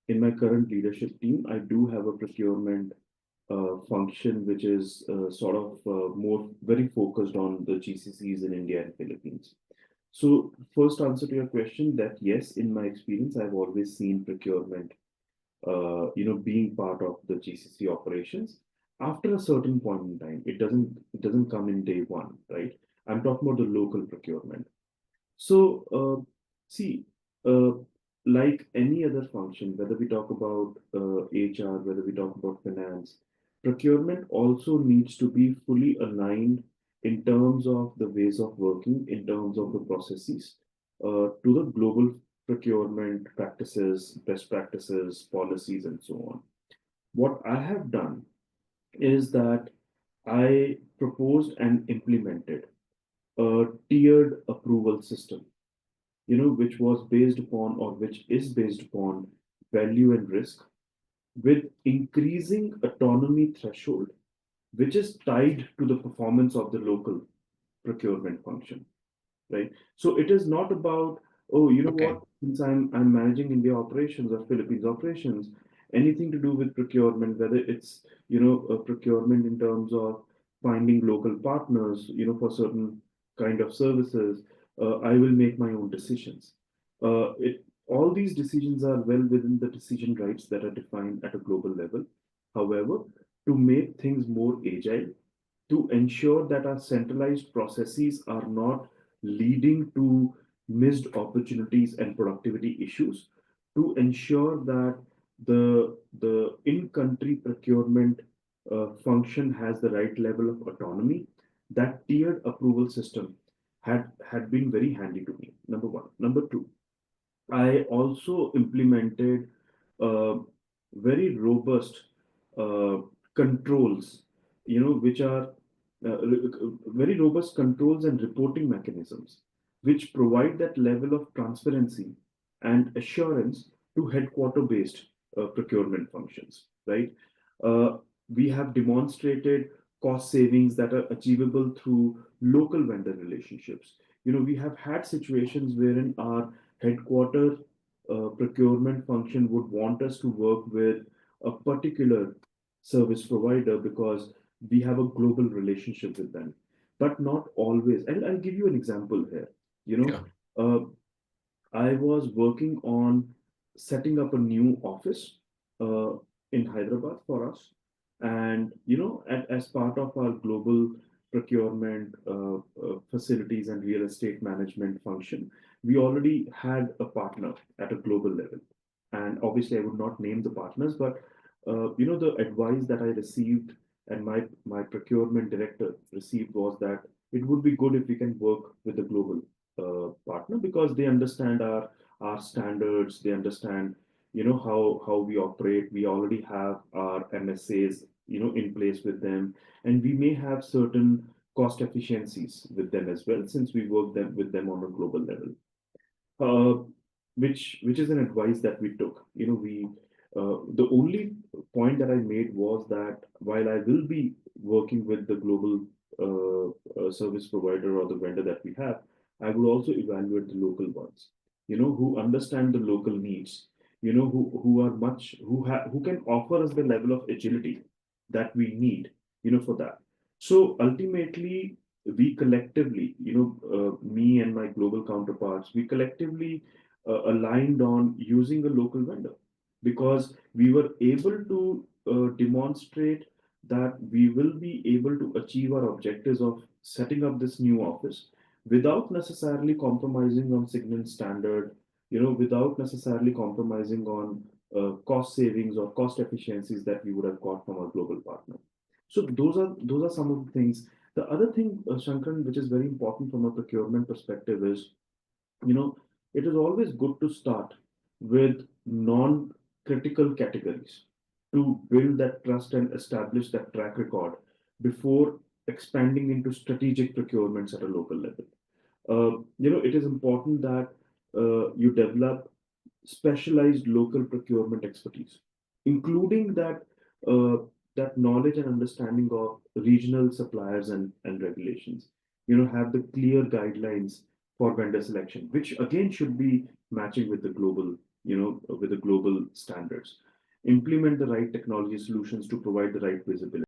in my current leadership team, I do have a procurement function which is sort of more very focused on the GCCs in India and Philippines. So, first answer to your question that yes, in my experience, I've always seen procurement, being part of the GCC operations. After a certain point in time, it doesn't come in day one, right? I'm talking about the local procurement. So, see, uh, like any other function, whether we talk about HR, whether we talk about finance, procurement also needs to be fully aligned in terms of the ways of working, in terms of the processes, to the global procurement practices, best practices, policies, and so on. What I have done is that I proposed and implemented a tiered approval system, which was based upon or which is based upon value and risk with increasing autonomy threshold, which is tied to the performance of the local procurement function, right? So it is not about, oh, you know Okay. what, since I'm managing India operations or Philippines operations, anything to do with procurement, whether it's, a procurement in terms of finding local partners, for certain kind of services, I will make my own decisions. All these decisions are well within the decision rights that are defined at a global level. However, to make things more agile, to ensure that our centralized processes are not leading to missed opportunities and productivity issues, to ensure that the in-country procurement function has the right level of autonomy. That tiered approval system had been very handy to me. Number one. Number two, I also implemented very robust uh, controls, which are very robust controls and reporting mechanisms, which provide that level of transparency and assurance to headquarter-based procurement functions, right? Uh, we have demonstrated cost savings that are achievable through local vendor relationships. We have had situations wherein our headquarter procurement function would want us to work with a particular service provider because we have a global relationship with them, but not always. And I'll give you an example here. You know, Yeah. I was working on setting up a new office uh, in Hyderabad for us. And, as part of our global procurement facilities and real estate management function, we already had a partner at a global level. And obviously, I would not name the partners, but, the advice that I received and my procurement director received was that it would be good if we can work with a global partner because they understand our standards, they understand how we operate. We already have our MSAs in place with them, and we may have certain cost efficiencies with them as well since we work with them on a global level, uh, which is an advice that we took. We The only point that I made was that while I will be working with the global service provider or the vendor that we have, I would also evaluate the local ones. Who understand the local needs. Who are much who can offer us the level of agility that we need. For that. So ultimately, we collectively, me and my global counterparts, we collectively aligned on using a local vendor because we were able to demonstrate that we will be able to achieve our objectives of setting up this new office without necessarily compromising on Signant standard, without necessarily compromising on cost savings or cost efficiencies that we would have got from our global partner. So those are some of the things. The other thing, Shankran, which is very important from a procurement perspective is, you know, it is always good to start with non-critical categories to build that trust and establish that track record before expanding into strategic procurements at a local level. It is important that you develop specialized local procurement expertise, including uh, that knowledge and understanding of regional suppliers and regulations. Have the clear guidelines for vendor selection, which again should be matching with the global with the global standards, implement the right technology solutions to provide the right visibility.